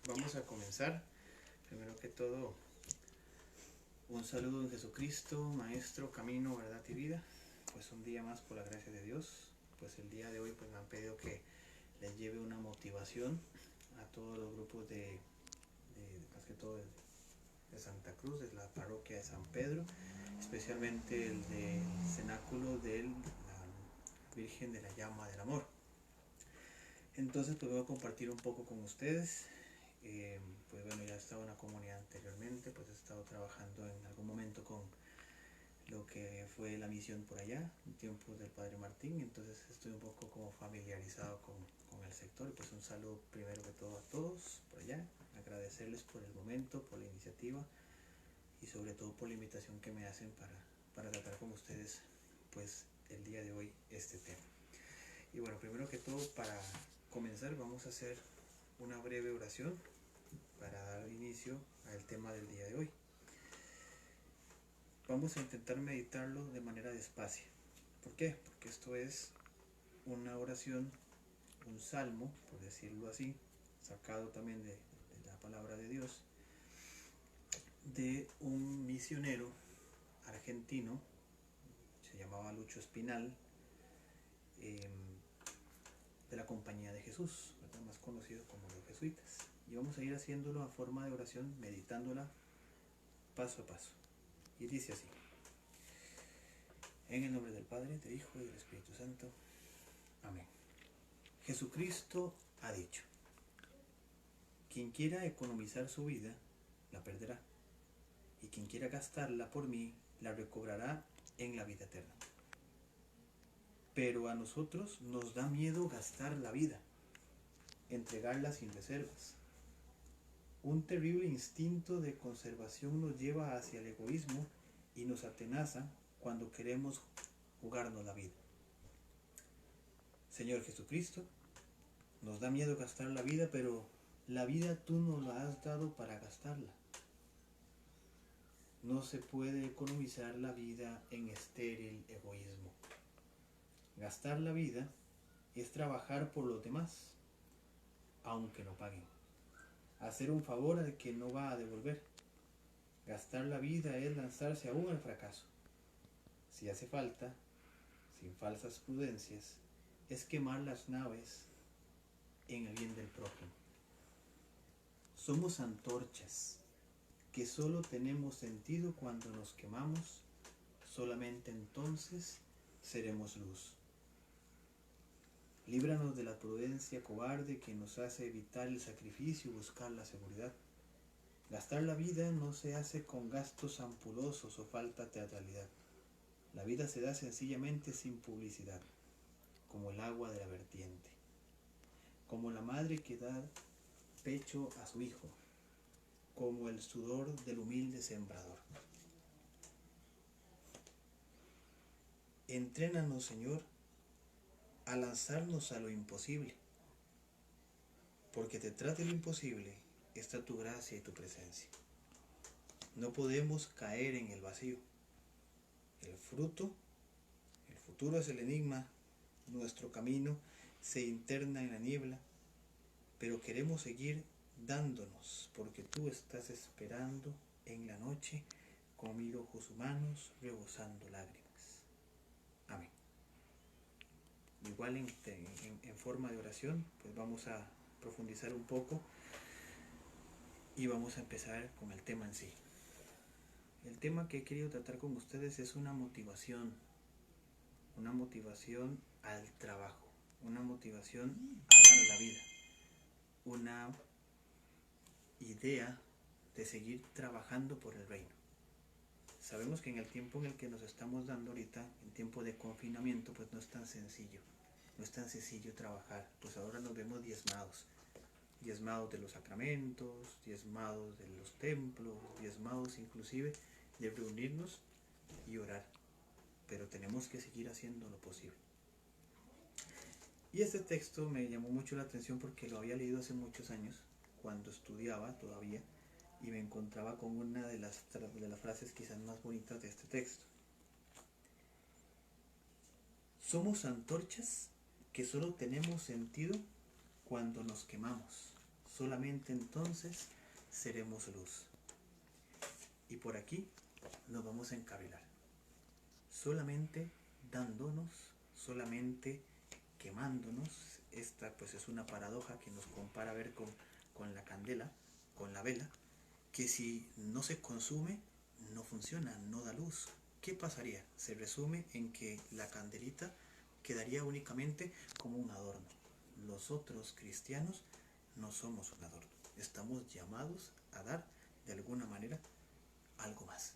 Vamos a comenzar. Primero que todo, un saludo en Jesucristo, Maestro, Camino, Verdad y Vida. Pues un día más por la gracia de Dios. Pues el día de hoy pues me han pedido que les lleve una motivación a todos los grupos más que todo de Santa Cruz, de la parroquia de San Pedro, especialmente el del cenáculo de la Virgen de la Llama del Amor. Entonces pues voy a compartir un poco con ustedes. Pues bueno, ya estaba en la comunidad anteriormente, pues he estado trabajando en algún momento con lo que fue la misión por allá, en tiempos del Padre Martín, entonces estoy un poco como familiarizado con el sector. Pues un saludo primero que todo a todos por allá, agradecerles por el momento, por la iniciativa y sobre todo por la invitación que me hacen para tratar con ustedes pues el día de hoy este tema. Y bueno, primero que todo, para comenzar vamos a hacer una breve oración para dar inicio al tema del día de hoy. Vamos a intentar meditarlo de manera despacia. ¿Por qué? Porque esto es una oración, un salmo, por decirlo así, sacado también de la palabra de Dios, de un misionero argentino, se llamaba Lucho Espinal, de la Compañía de Jesús, ¿verdad? Más conocido como los jesuitas. Y vamos a ir haciéndolo a forma de oración, meditándola paso a paso. Y dice así: en el nombre del Padre, del Hijo y del Espíritu Santo. Amén. Jesucristo ha dicho: quien quiera economizar su vida, la perderá, y quien quiera gastarla por mí, la recobrará en la vida eterna. Pero a nosotros nos da miedo gastar la vida, entregarla sin reservas. Un terrible instinto de conservación nos lleva hacia el egoísmo y nos atenaza cuando queremos jugarnos la vida. Señor Jesucristo, nos da miedo gastar la vida, pero la vida tú nos la has dado para gastarla. No se puede economizar la vida en estéril egoísmo. Gastar la vida es trabajar por los demás, aunque no paguen. Hacer un favor al que no va a devolver. Gastar la vida es lanzarse aún al fracaso. Si hace falta, sin falsas prudencias, es quemar las naves en el bien del prójimo. Somos antorchas que solo tenemos sentido cuando nos quemamos, solamente entonces seremos luz. Líbranos de la prudencia cobarde que nos hace evitar el sacrificio y buscar la seguridad. Gastar la vida no se hace con gastos ampulosos o falta teatralidad. La vida se da sencillamente sin publicidad, como el agua de la vertiente, como la madre que da pecho a su hijo, como el sudor del humilde sembrador. Entrénanos, Señor, a lanzarnos a lo imposible, porque detrás de lo imposible está tu gracia y tu presencia. No podemos caer en el vacío. El futuro es el enigma, nuestro camino se interna en la niebla, pero queremos seguir dándonos, porque tú estás esperando en la noche con mil ojos humanos rebosando lágrimas. Amén. Igual en forma de oración, pues vamos a profundizar un poco y vamos a empezar con el tema en sí. El tema que he querido tratar con ustedes es una motivación al trabajo, una motivación a dar la vida, una idea de seguir trabajando por el reino. Sabemos que en el tiempo en el que nos estamos dando ahorita, en tiempo de confinamiento, pues no es tan sencillo trabajar. Pues ahora nos vemos diezmados de los sacramentos, diezmados de los templos, diezmados inclusive de reunirnos y orar, pero tenemos que seguir haciendo lo posible. Y este texto me llamó mucho la atención porque lo había leído hace muchos años, cuando estudiaba todavía, y me encontraba con una de las frases quizás más bonitas de este texto. Somos antorchas que solo tenemos sentido cuando nos quemamos, solamente entonces seremos luz. Y por aquí nos vamos a encarrilar. Solamente dándonos, solamente quemándonos. Esta pues es una paradoja que nos compara a ver con la candela, con la vela, que si no se consume, no funciona, no da luz. ¿Qué pasaría? Se resume en que la candelita quedaría únicamente como un adorno. Nosotros cristianos no somos un adorno. Estamos llamados a dar de alguna manera algo más.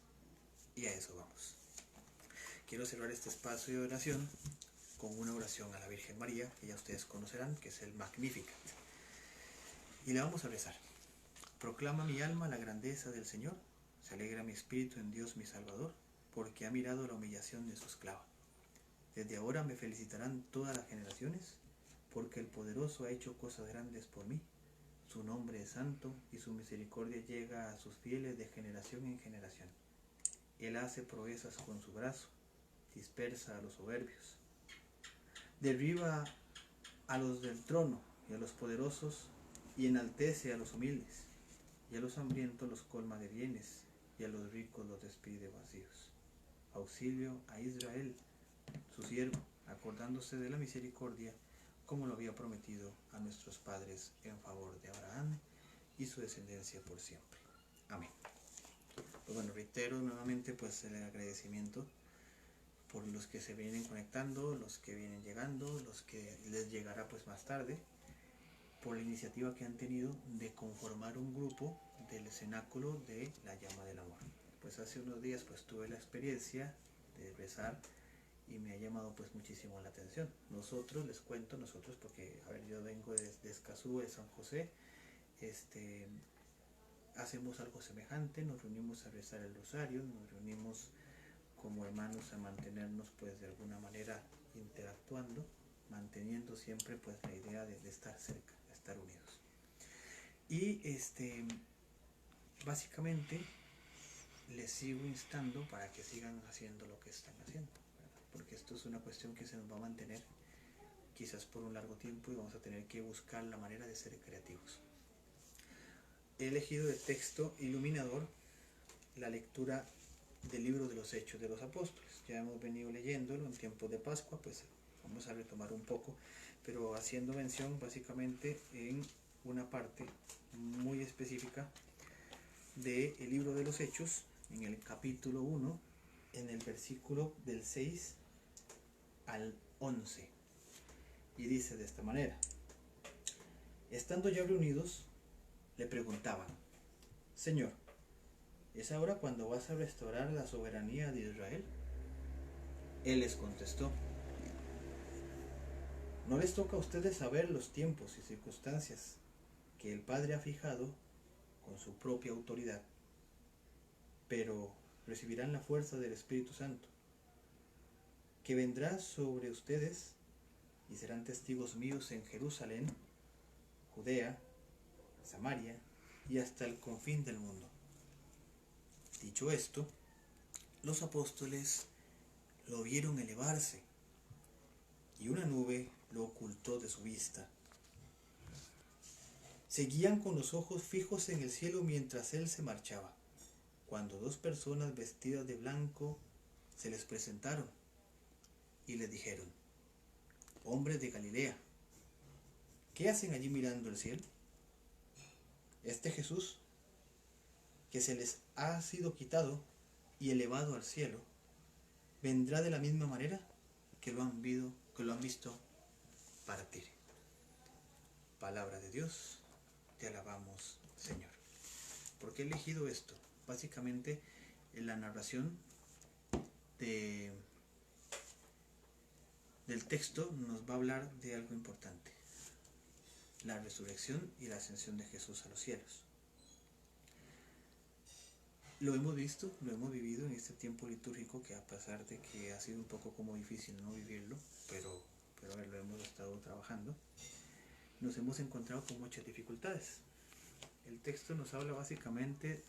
Y a eso vamos. Quiero cerrar este espacio de oración con una oración a la Virgen María, que ya ustedes conocerán, que es el Magnificat. Y le vamos a rezar. Proclama mi alma la grandeza del Señor, se alegra mi espíritu en Dios mi Salvador, porque ha mirado la humillación de su esclava. Desde ahora me felicitarán todas las generaciones, porque el poderoso ha hecho cosas grandes por mí. Su nombre es santo y su misericordia llega a sus fieles de generación en generación. Él hace proezas con su brazo, dispersa a los soberbios, derriba a los del trono y a los poderosos y enaltece a los humildes, y a los hambrientos los colma de bienes y a los ricos los despide vacíos. Auxilio a Israel, su siervo, acordándose de la misericordia, como lo había prometido a nuestros padres en favor de Abraham y su descendencia por siempre. Amén. Pues bueno, reitero nuevamente pues el agradecimiento por los que se vienen conectando, los que vienen llegando, los que les llegará pues más tarde, por la iniciativa que han tenido de conformar un grupo del cenáculo de la llama del amor. Pues hace unos días pues tuve la experiencia de rezar y me ha llamado pues muchísimo la atención. Nosotros, les cuento, nosotros porque, a ver, yo vengo de Escazú, de San José, hacemos algo semejante, nos reunimos a rezar el rosario, nos reunimos como hermanos a mantenernos pues de alguna manera interactuando, manteniendo siempre pues la idea de estar cerca, de estar unidos. Y básicamente les sigo instando para que sigan haciendo lo que están haciendo, ¿verdad? Porque esto es una cuestión que se nos va a mantener quizás por un largo tiempo y vamos a tener que buscar la manera de ser creativos. He elegido de texto iluminador la lectura del libro de los Hechos de los Apóstoles. Ya hemos venido leyéndolo en tiempos de Pascua, pues vamos a retomar un poco, pero haciendo mención básicamente en una parte muy específica del libro de los Hechos, en el capítulo 1, en el versículo del 6 al 11. Y dice de esta manera: estando ya reunidos, le preguntaban: Señor, ¿es ahora cuando vas a restaurar la soberanía de Israel? Él les contestó: no les toca a ustedes saber los tiempos y circunstancias que el Padre ha fijado con su propia autoridad, pero recibirán la fuerza del Espíritu Santo, que vendrá sobre ustedes y serán testigos míos en Jerusalén, Judea, Samaria y hasta el confín del mundo. Dicho esto, los apóstoles lo vieron elevarse y una nube lo ocultó de su vista. Seguían con los ojos fijos en el cielo mientras él se marchaba, cuando dos personas vestidas de blanco se les presentaron y les dijeron: hombres de Galilea, ¿qué hacen allí mirando el cielo? Este Jesús, que se les ha sido quitado y elevado al cielo, vendrá de la misma manera que lo han visto partir. Palabra de Dios, te alabamos, Señor. ¿Por qué he elegido esto? Básicamente, en la narración del texto nos va a hablar de algo importante: la resurrección y la ascensión de Jesús a los cielos. Lo hemos visto, lo hemos vivido en este tiempo litúrgico, que a pesar de que ha sido un poco como difícil no vivirlo, pero a ver, lo hemos estado trabajando, nos hemos encontrado con muchas dificultades. El texto nos habla básicamente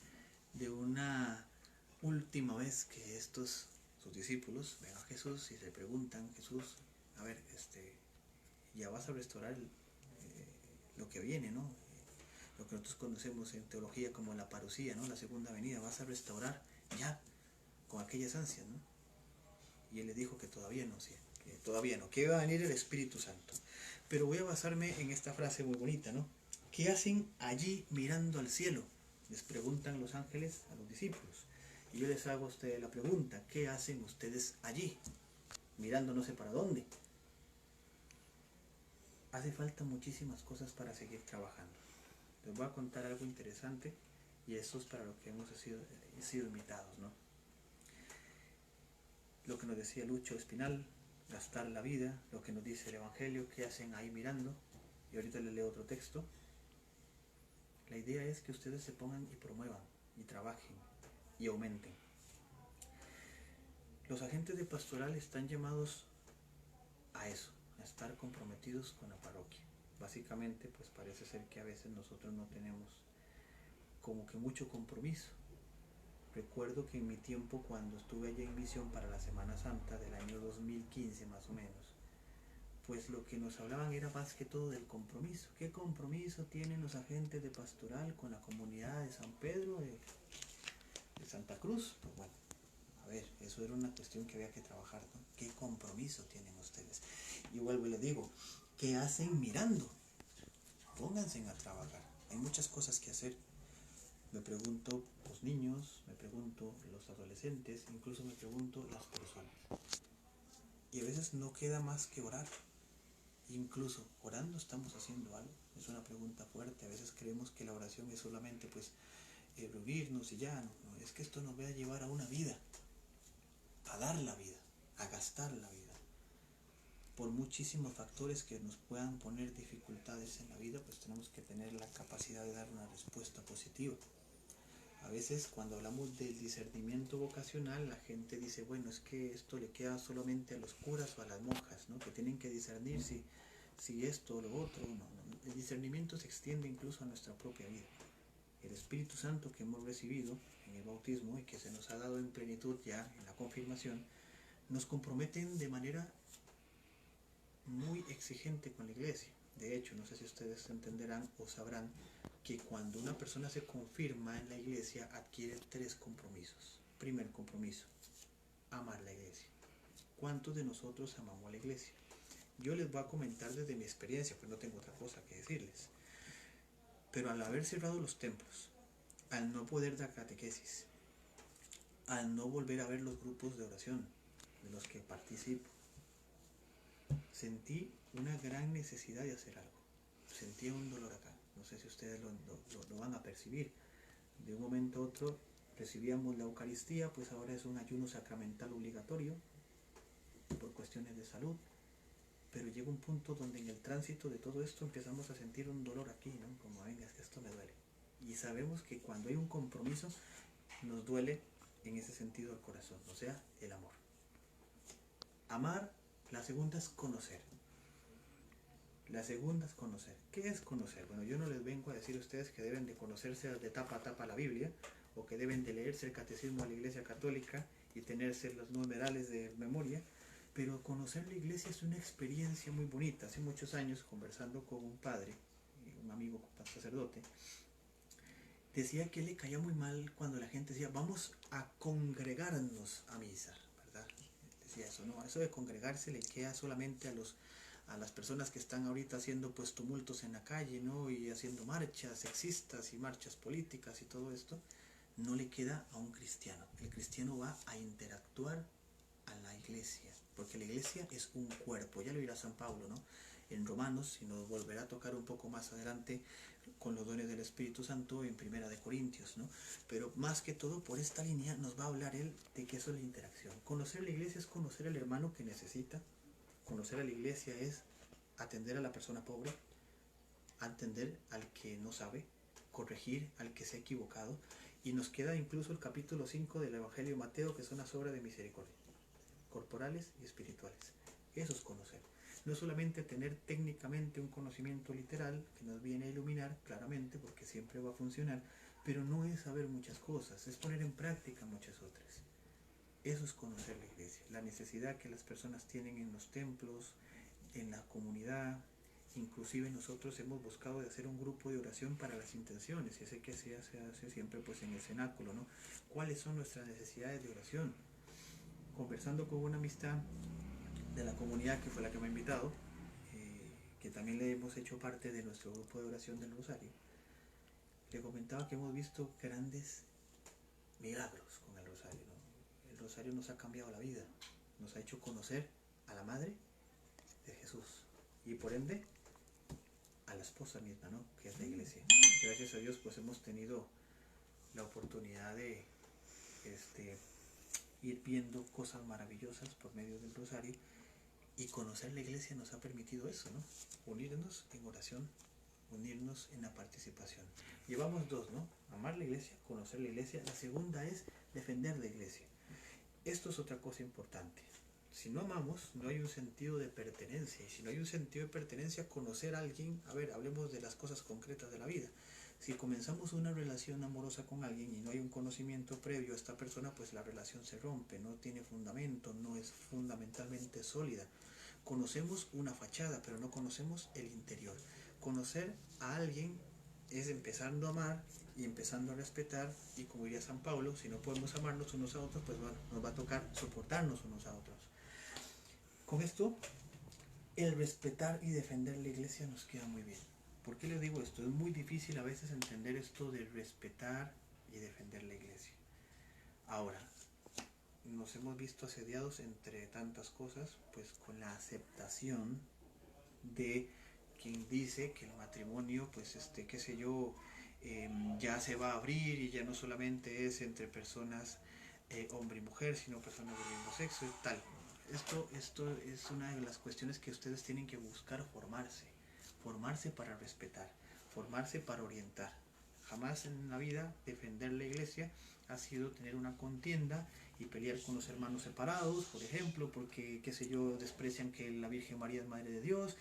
de una última vez que sus discípulos ven a Jesús y le preguntan: Jesús, a ver, ya vas a restaurar lo que viene, ¿no? lo que nosotros conocemos en teología como la parusía, ¿no? La segunda venida, vas a restaurar ya con aquellas ansias, ¿no? Y él le dijo que todavía no, sí, que todavía no, que iba a venir el Espíritu Santo. Pero voy a basarme en esta frase muy bonita, ¿no? ¿Qué hacen allí mirando al cielo? Les preguntan los ángeles a los discípulos. Y yo les hago a ustedes la pregunta, ¿qué hacen ustedes allí? Mirando no sé para dónde. Hace falta muchísimas cosas para seguir trabajando. Les voy a contar algo interesante y eso es para lo que hemos sido invitados, ¿no? Lo que nos decía Lucho Espinal, gastar la vida, lo que nos dice el Evangelio, ¿qué hacen ahí mirando? Y ahorita les leo otro texto. La idea es que ustedes se pongan y promuevan, y trabajen, y aumenten. Los agentes de pastoral están llamados a eso, a estar comprometidos con la parroquia. Básicamente, pues parece ser que a veces nosotros no tenemos como que mucho compromiso. Recuerdo que en mi tiempo, cuando estuve allá en misión para la Semana Santa del año 2015 más o menos, pues lo que nos hablaban era más que todo del compromiso. ¿Qué compromiso tienen los agentes de pastoral con la comunidad de San Pedro de Santa Cruz? Pues bueno, a ver, eso era una cuestión que había que trabajar, ¿no? ¿Qué compromiso tienen ustedes? Y vuelvo y les digo, ¿qué hacen mirando? Pónganse a trabajar. Hay muchas cosas que hacer. Me pregunto los niños, me pregunto los adolescentes, incluso me pregunto las personas. Y a veces no queda más que orar. Incluso orando estamos haciendo algo. Es una pregunta fuerte. A veces creemos que la oración es solamente pues reunirnos y ya. No, es que esto nos va a llevar a una vida, a dar la vida, a gastar la vida. Por muchísimos factores que nos puedan poner dificultades en la vida, pues tenemos que tener la capacidad de dar una respuesta positiva. A veces cuando hablamos del discernimiento vocacional, la gente dice, bueno, es que esto le queda solamente a los curas o a las monjas, ¿no? Que tienen que discernir si esto o lo otro. No. El discernimiento se extiende incluso a nuestra propia vida. El Espíritu Santo que hemos recibido en el bautismo y que se nos ha dado en plenitud ya en la confirmación, nos comprometen de manera muy exigente con la iglesia. De hecho, no sé si ustedes entenderán o sabrán que cuando una persona se confirma en la iglesia adquiere 3 compromisos. Primer compromiso, amar la iglesia. ¿Cuántos de nosotros amamos a la iglesia? Yo les voy a comentar desde mi experiencia, pues no tengo otra cosa que decirles. Pero al haber cerrado los templos, al no poder dar catequesis, al no volver a ver los grupos de oración de los que participo, sentí una gran necesidad de hacer algo. Sentía un dolor acá. No sé si ustedes lo van a percibir. De un momento a otro recibíamos la Eucaristía, pues ahora es un ayuno sacramental obligatorio por cuestiones de salud. Pero llega un punto donde en el tránsito de todo esto empezamos a sentir un dolor aquí, ¿no? Como, venga, es que esto me duele. Y sabemos que cuando hay un compromiso, nos duele en ese sentido el corazón, o sea, el amor. Amar, la segunda es conocer. La segunda es conocer. ¿Qué es conocer? Bueno, yo no les vengo a decir a ustedes que deben de conocerse de tapa a tapa la Biblia, o que deben de leerse el catecismo de la Iglesia Católica y tenerse los numerales de memoria, pero conocer la iglesia es una experiencia muy bonita. Hace muchos años, conversando con un padre, un amigo sacerdote, decía que le caía muy mal cuando la gente decía, vamos a congregarnos a misa, ¿verdad? Decía eso, no, eso de congregarse le queda solamente a las personas que están ahorita haciendo pues tumultos en la calle, ¿no? Y haciendo marchas sexistas y marchas políticas y todo esto, no le queda a un cristiano. El cristiano va a interactuar a la iglesia, porque la iglesia es un cuerpo, ya lo dirá San Pablo, ¿no? En Romanos, y nos volverá a tocar un poco más adelante con los dones del Espíritu Santo en Primera de Corintios, ¿no? Pero más que todo por esta línea nos va a hablar él de que eso es la interacción. Conocer la iglesia es conocer al hermano que necesita, conocer a la iglesia es atender a la persona pobre, atender al que no sabe, corregir al que se ha equivocado, y nos queda incluso el capítulo 5 del Evangelio de Mateo, que son las obras de misericordia, corporales y espirituales. Eso es conocer. No solamente tener técnicamente un conocimiento literal que nos viene a iluminar claramente, porque siempre va a funcionar, pero no es saber muchas cosas, es poner en práctica muchas otras. Eso es conocer la iglesia, la necesidad que las personas tienen en los templos, en la comunidad, inclusive nosotros hemos buscado de hacer un grupo de oración para las intenciones, y ese que se hace siempre pues en el cenáculo, ¿no? ¿Cuáles son nuestras necesidades de oración? Conversando con una amistad de la comunidad que fue la que me ha invitado, que también le hemos hecho parte de nuestro grupo de oración del Rosario, le comentaba que hemos visto grandes milagros con el Rosario, ¿no? El Rosario nos ha cambiado la vida, nos ha hecho conocer a la Madre de Jesús y por ende a la esposa misma, ¿no? Que es la Iglesia. Gracias a Dios pues hemos tenido la oportunidad de ir viendo cosas maravillosas por medio del Rosario, y conocer la Iglesia nos ha permitido eso, ¿no? Unirnos en oración, unirnos en la participación. Llevamos dos, ¿no? Amar la Iglesia, conocer la Iglesia. La segunda es defender la Iglesia. Esto es otra cosa importante. Si no amamos, no hay un sentido de pertenencia. Y si no hay un sentido de pertenencia, conocer a alguien, a ver, hablemos de las cosas concretas de la vida. Si comenzamos una relación amorosa con alguien y no hay un conocimiento previo a esta persona, pues la relación se rompe, no tiene fundamento, no es fundamentalmente sólida. Conocemos una fachada, pero no conocemos el interior. Conocer a alguien es empezando a amar y empezando a respetar, y como diría San Pablo, si no podemos amarnos unos a otros, pues bueno, nos va a tocar soportarnos unos a otros. Con esto, el respetar y defender la Iglesia nos queda muy bien. ¿Por qué les digo esto? Es muy difícil a veces entender esto de respetar y defender la Iglesia. Ahora, nos hemos visto asediados entre tantas cosas, pues con la aceptación de quien dice que el matrimonio, pues qué sé yo, ya se va a abrir y ya no solamente es entre personas hombre y mujer, sino personas del mismo sexo y tal. Esto es una de las cuestiones que ustedes tienen que buscar formarse para respetar, formarse para orientar. Jamás en la vida defender la Iglesia ha sido tener una contienda y pelear con los hermanos separados, por ejemplo, porque, qué sé yo, desprecian que la Virgen María es Madre de Dios.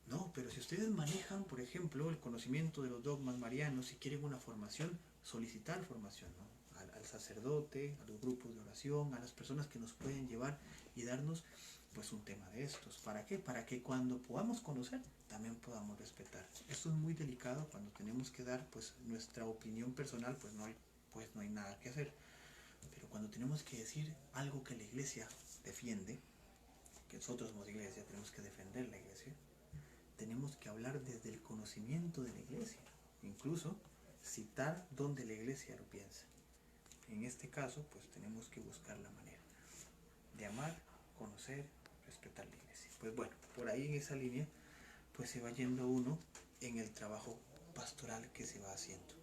No, pero si ustedes manejan, por ejemplo, el conocimiento de los dogmas marianos y quieren una formación, solicitar formación, ¿no? Al sacerdote, a los grupos de oración, a las personas que nos pueden llevar y darnos pues un tema de estos. ¿Para qué? Para que cuando podamos conocer, también podamos respetar. Esto es muy delicado cuando tenemos que dar pues nuestra opinión personal, pues no hay nada que hacer. Pero cuando tenemos que decir algo que la Iglesia defiende, que nosotros somos Iglesia, tenemos que defender la Iglesia, tenemos que hablar desde el conocimiento de la Iglesia, incluso citar donde la Iglesia lo piensa. En este caso, pues tenemos que buscar la manera de amar, conocer, respetar la Iglesia. Pues bueno, por ahí en esa línea, pues se va yendo uno en el trabajo pastoral que se va haciendo.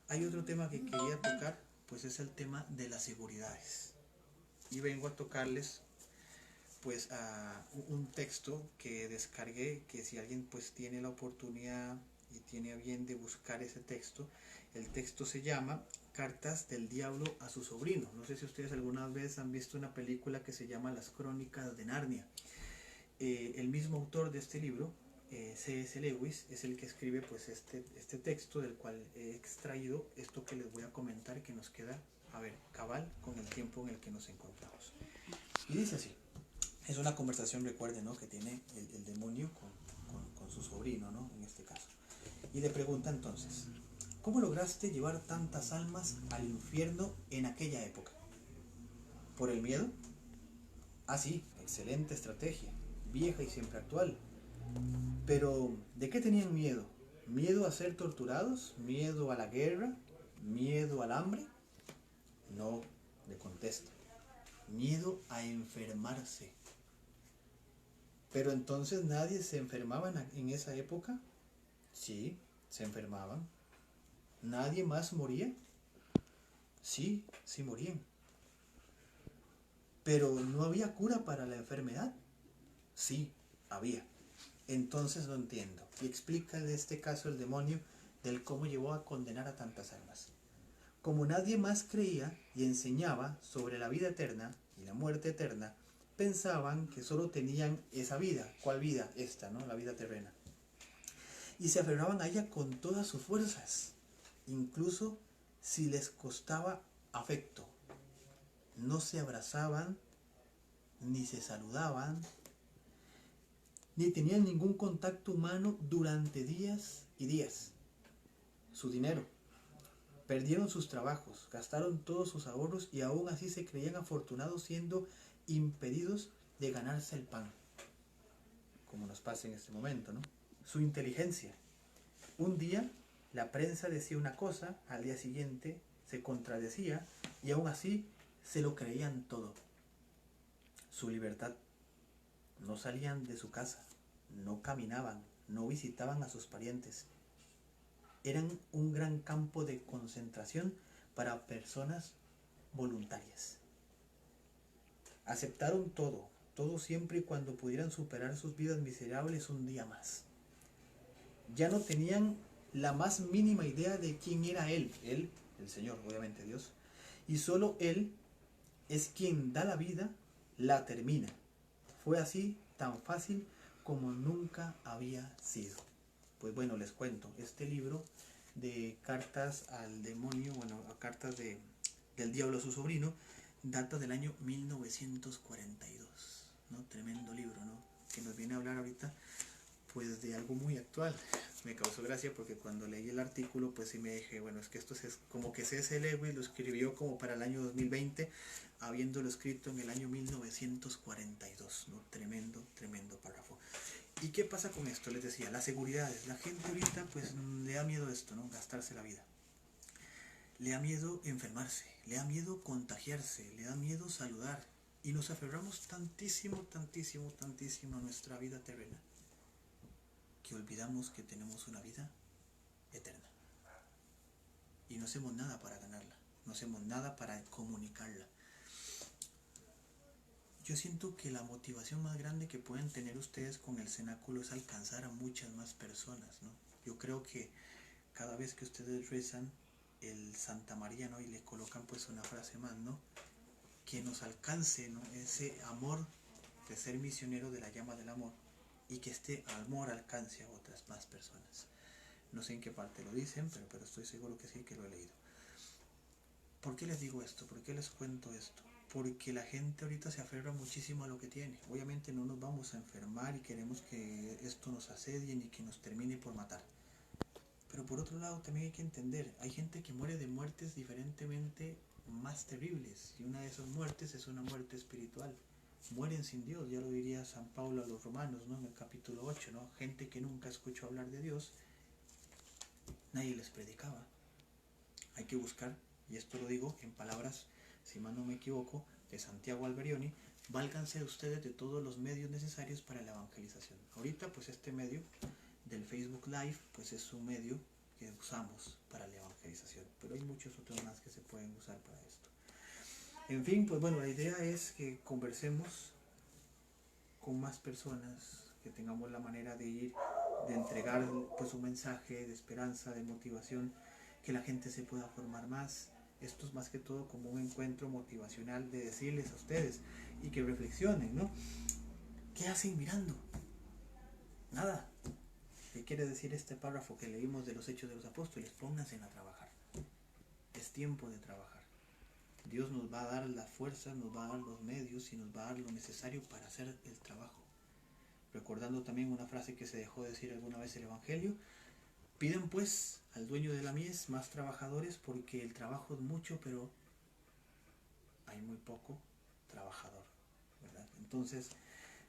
Hay otro tema que quería tocar, pues es el tema de las seguridades. Y vengo a tocarles pues a un texto que descargué, que si alguien pues tiene la oportunidad y tiene a bien de buscar ese texto, el texto se llama Cartas del Diablo a su sobrino. No sé si ustedes alguna vez han visto una película que se llama Las Crónicas de Narnia. El mismo autor de este libro, C.S. Lewis, es el que escribe pues este texto, del cual he extraído esto que les voy a comentar, que nos queda, a ver, cabal con el tiempo en el que nos encontramos. Y dice así. Es una conversación, recuerden, ¿no?, que tiene el demonio con su sobrino, ¿no?, en este caso. Y le pregunta entonces, ¿cómo lograste llevar tantas almas al infierno en aquella época? ¿Por el miedo? Ah, sí, excelente estrategia, vieja y siempre actual. Pero, ¿de qué tenían miedo? ¿Miedo a ser torturados? ¿Miedo a la guerra? ¿Miedo al hambre? No, le contesta. Miedo a enfermarse. Pero entonces nadie se enfermaba en esa época. Sí, se enfermaban. ¿Nadie más moría? Sí, sí morían. Pero ¿no había cura para la enfermedad? Sí, había. Entonces lo entiendo. Y explica en este caso el demonio del cómo llevó a condenar a tantas almas. Como nadie más creía y enseñaba sobre la vida eterna y la muerte eterna, pensaban que solo tenían esa vida. ¿Cuál vida? Esta, ¿no? La vida terrena. Y se aferraban a ella con todas sus fuerzas, incluso si les costaba afecto. No se abrazaban, ni se saludaban, ni tenían ningún contacto humano durante días y días. Su dinero, perdieron sus trabajos, gastaron todos sus ahorros y aún así se creían afortunados siendo impedidos de ganarse el pan, como nos pasa en este momento, ¿no? Su inteligencia. Un día la prensa decía una cosa, al día siguiente se contradecía y aún así se lo creían todo. Su libertad. No salían de su casa, no caminaban, no visitaban a sus parientes. Eran un gran campo de concentración para personas voluntarias. Aceptaron todo, todo siempre y cuando pudieran superar sus vidas miserables un día más. Ya no tenían la más mínima idea de quién era Él, el Señor, obviamente Dios, y solo Él es quien da la vida, la termina. Fue así, tan fácil como nunca había sido. Pues bueno, les cuento, este libro de Cartas al Demonio, cartas del Diablo a su sobrino, data del año 1942, ¿no? Tremendo libro, ¿no? Que nos viene a hablar ahorita, pues, de algo muy actual. Me causó gracia porque cuando leí el artículo, pues sí me dije, bueno, es que esto es como que C.S. Lewis lo escribió como para el año 2020, habiéndolo escrito en el año 1942, ¿no? Tremendo, tremendo párrafo. ¿Y qué pasa con esto? Les decía, las seguridades. La gente ahorita pues le da miedo esto, ¿no? Gastarse la vida. Le da miedo enfermarse, le da miedo contagiarse, le da miedo saludar. Y nos aferramos tantísimo, tantísimo, tantísimo a nuestra vida terrena, que olvidamos que tenemos una vida eterna. Y no hacemos nada para ganarla, no hacemos nada para comunicarla. Yo siento que la motivación más grande que pueden tener ustedes con el cenáculo es alcanzar a muchas más personas, ¿no? Yo creo que cada vez que ustedes rezan el Santa María, ¿no? Y le colocan pues una frase más, ¿no? Que nos alcance, ¿no? Ese amor de ser misionero de la llama del amor y que este amor alcance a otras más personas. No sé en qué parte lo dicen, pero estoy seguro que sí, que lo he leído. ¿Por qué les digo esto? ¿Por qué les cuento esto? Porque la gente ahorita se aferra muchísimo a lo que tiene. Obviamente no nos vamos a enfermar y queremos que esto nos asedie ni que nos termine por matar. Pero por otro lado también hay que entender, hay gente que muere de muertes diferentemente más terribles. Y una de esas muertes es una muerte espiritual. Mueren sin Dios, ya lo diría San Pablo a los romanos, ¿no? En el capítulo 8, ¿no? Gente que nunca escuchó hablar de Dios, nadie les predicaba. Hay que buscar, y esto lo digo en palabras, si mal no me equivoco, de Santiago Alberioni, válganse ustedes de todos los medios necesarios para la evangelización. Ahorita pues este medio del Facebook Live pues es un medio que usamos para la evangelización, pero hay muchos otros más que se pueden usar para esto. En fin, pues bueno, la idea es que conversemos con más personas, que tengamos la manera de ir, de entregar pues un mensaje de esperanza, de motivación, que la gente se pueda formar más. Esto es más que todo como un encuentro motivacional de decirles a ustedes y que reflexionen, ¿no? ¿Qué hacen mirando? Nada. ¿Qué quiere decir este párrafo que leímos de los Hechos de los Apóstoles? Pónganse a trabajar. Es tiempo de trabajar. Dios nos va a dar las fuerzas, nos va a dar los medios y nos va a dar lo necesario para hacer el trabajo. Recordando también una frase que se dejó decir alguna vez el Evangelio, pidan pues al dueño de la mies más trabajadores porque el trabajo es mucho, pero hay muy poco trabajador, ¿verdad? Entonces,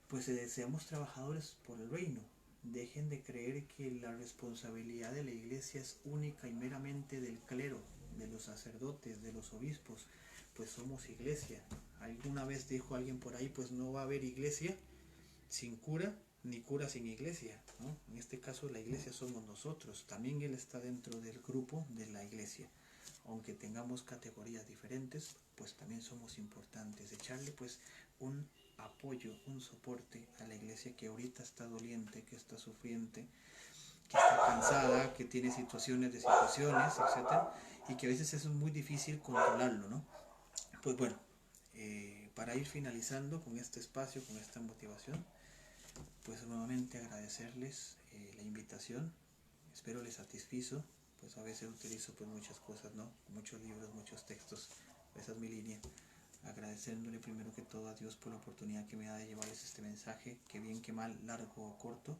pues seamos trabajadores por el reino. Dejen de creer que la responsabilidad de la iglesia es única y meramente del clero, de los sacerdotes, de los obispos. Pues somos iglesia. Alguna vez dijo alguien por ahí, pues no va a haber iglesia sin cura, ni cura sin iglesia, ¿no? En este caso la iglesia somos nosotros. También Él está dentro del grupo de la iglesia. Aunque tengamos categorías diferentes, pues también somos importantes. Echarle pues un apoyo, un soporte a la iglesia que ahorita está doliente, que está sufriente, que está cansada, que tiene situaciones, etc. Y que a veces es muy difícil controlarlo, ¿no? Pues bueno, para ir finalizando con este espacio, con esta motivación, pues nuevamente agradecerles la invitación. Espero les satisfizo. Pues a veces utilizo pues muchas cosas, ¿no? Muchos libros, muchos textos. Esa es mi línea. agradeciéndole primero que todo a Dios por la oportunidad que me da de llevarles este mensaje, que bien que mal, largo o corto,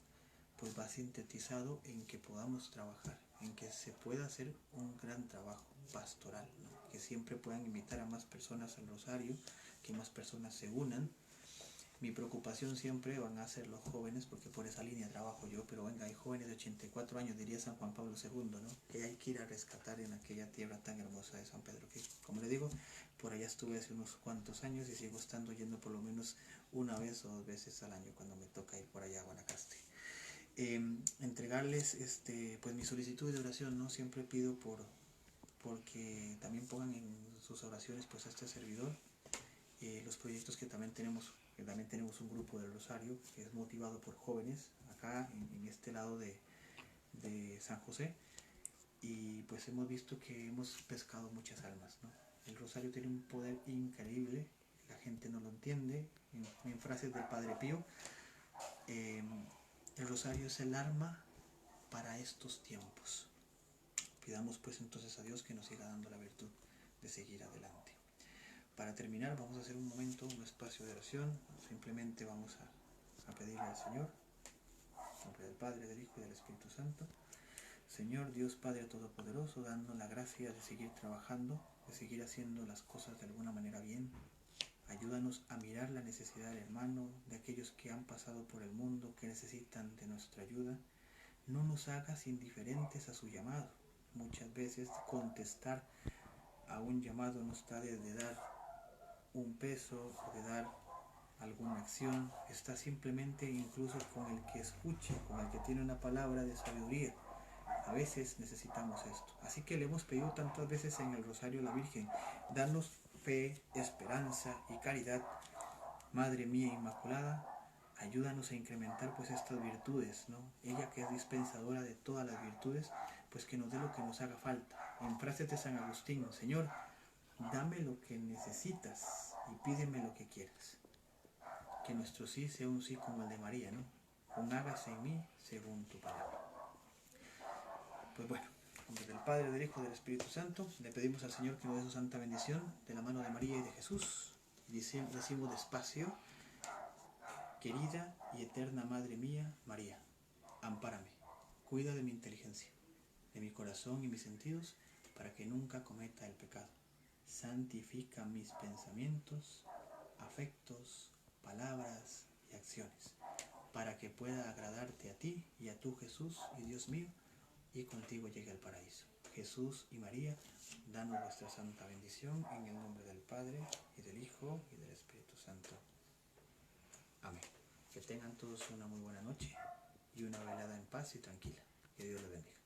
pues va sintetizado en que podamos trabajar, en que se pueda hacer un gran trabajo pastoral, ¿no? Que siempre puedan invitar a más personas al rosario, que más personas se unan. Mi preocupación siempre van a ser los jóvenes, porque por esa línea trabajo yo, pero venga, hay jóvenes de 84 años, diría San Juan Pablo II, ¿no? Que hay que ir a rescatar en aquella tierra tan hermosa de San Pedro, que como le digo, por allá estuve hace unos cuantos años y sigo estando yendo por lo menos una vez o dos veces al año cuando me toca ir por allá a Guanacaste. Entregarles pues mi solicitud de oración, ¿no? Siempre pido porque también pongan en sus oraciones pues a este servidor, los proyectos que también tenemos un grupo del Rosario que es motivado por jóvenes acá en este lado de San José, y pues hemos visto que hemos pescado muchas almas, ¿no? El Rosario tiene un poder increíble, la gente no lo entiende. En frases del Padre Pío, el Rosario es el arma para estos tiempos. Pidamos pues entonces a Dios que nos siga dando la virtud de seguir adelante. Para terminar, vamos a hacer un momento, un espacio de oración. Simplemente vamos a pedirle al Señor, en nombre del Padre, del Hijo y del Espíritu Santo. Señor Dios Padre Todopoderoso, danos la gracia de seguir trabajando, de seguir haciendo las cosas de alguna manera bien. Ayúdanos a mirar la necesidad del hermano, de aquellos que han pasado por el mundo, que necesitan de nuestra ayuda. No nos hagas indiferentes a su llamado. Muchas veces contestar a un llamado no está desde dar un peso o de dar alguna acción, está simplemente incluso con el que escuche, con el que tiene una palabra de sabiduría. A veces necesitamos esto. Así que le hemos pedido tantas veces en el Rosario a la Virgen, danos fe, esperanza y caridad. Madre mía Inmaculada, ayúdanos a incrementar pues estas virtudes, ¿no? Ella que es dispensadora de todas las virtudes, pues que nos dé lo que nos haga falta. En frases de San Agustín, Señor, dame lo que necesitas y pídeme lo que quieras. Que nuestro sí sea un sí como el de María, ¿no? Un hágase en mí según tu palabra. Pues bueno, en nombre del Padre, del Hijo y del Espíritu Santo, le pedimos al Señor que nos dé su santa bendición de la mano de María y de Jesús. Decimos despacio: querida y eterna Madre mía, María, ampárame, cuida de mi inteligencia, de mi corazón y mis sentidos, para que nunca cometa el pecado. Santifica mis pensamientos, afectos, palabras y acciones, para que pueda agradarte a ti y a tu Jesús y Dios mío, y contigo llegue al paraíso. Jesús y María, danos vuestra santa bendición en el nombre del Padre, y del Hijo, y del Espíritu Santo. Amén. Que tengan todos una muy buena noche y una velada en paz y tranquila. Que Dios los bendiga.